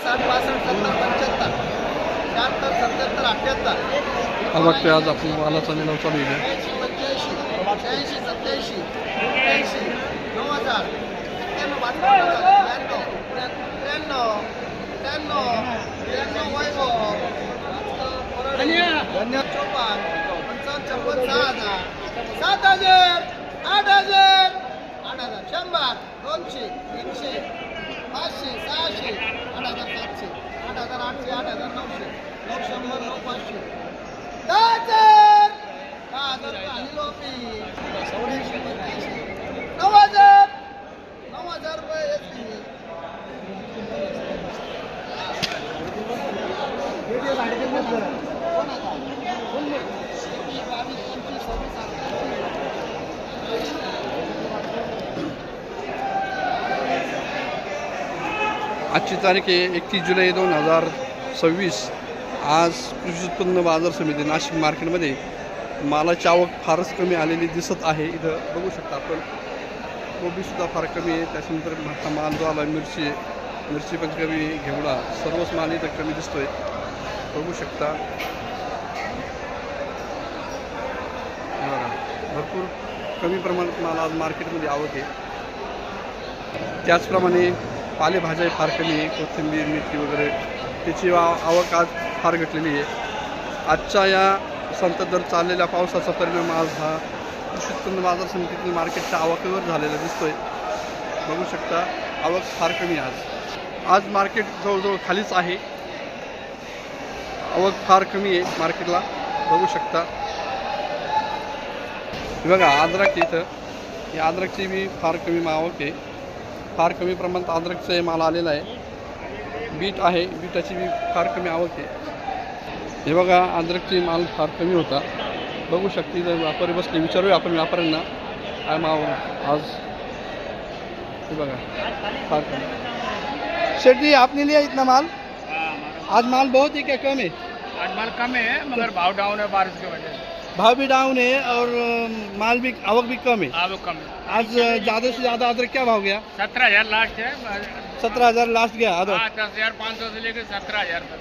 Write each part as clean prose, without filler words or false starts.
60 62 70 75 76 77 78 बघतोय आज आपण मालाचा निलाव चालू आहे. 80 85 86 87 9000 आजची तारीख आहे 31 जुलै 2026. आज कृषी उत्पन्न बाजार समिती नाशिक मार्केटमध्ये मालाची आवक फारच कमी आलेली दिसत आहे. इथं बघू शकता आपण कोबीसुद्धा फार कमी आहे. त्याच्यानंतर मोठा माल जो आला मिरची आहे, मिरची पण कमी, घेवडा सर्वच माल इथं कमी दिसतोय. बघू शकता भरपूर कमी प्रमाणात माल आज मार्केटमध्ये आवक आहे. त्याचप्रमाणे पालेभाज्या फार कमी आहे. कोथिंबीर मेथी वगैरे त्याची आवक आज फार घटलेली आहे. आजच्या या संततधार चाललेल्या पावसाचा परिणाम आज हा कृषी उत्पन्न बाजार समितीतील मार्केटच्या आवकेवर झालेला दिसतोय. बघू शकता आवक फार कमी आहे. आज मार्केट जवळजवळ खालीच आहे. आवक फार कमी आहे मार्केटला. बघू शकता बघा अद्रक इथं, या अद्रकची बी फार कमी आवक आहे. फार कमी प्रमाणात अद्रकचा माल आलेला आहे. बीट आहे, बीटाची बी फार कमी आवक आहे. हे बघा अद्रकची माल फार कमी होता. बघू शकते जर व्यापारी बसले, विचारूया आपण व्यापाऱ्यांना काय माल आज. हे बघा फार कमी. शेठ जी आपने लिया इतना माल? आज माल बहुत ही क्या कम है? आज माल कम है मगर भाव डाउन है बारिश की वजह से। भाव भी डाउन है और माल भी आवक भी कम है. आवक कम है। आज ज़्यादा से ज़्यादा अदरक क्या भाव गया? 17,000 लास्ट है। 17,000 लास्ट गया अदरक. 10,500 से लेकर 17,000 तक।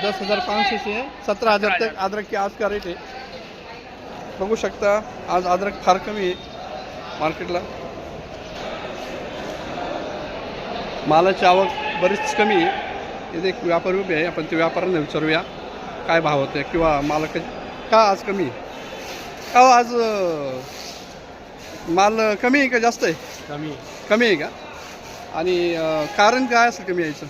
10,500 से 17,000 तक अदरक की आज का रेट आहे. बघू शकता आज अदरक फार कमी आहे मार्केटला. मालाची आवक बरीच कमी आहे. इथे एक व्यापारी उभे आहे, आपण ते व्यापाऱ्यांना विचारूया काय भाव होते किंवा माल का आज कमी आहे. का आज माल कमी आहे का जास्त आहे? कमी कमी आहे का? आणि कारण काय असं कमी यायचं?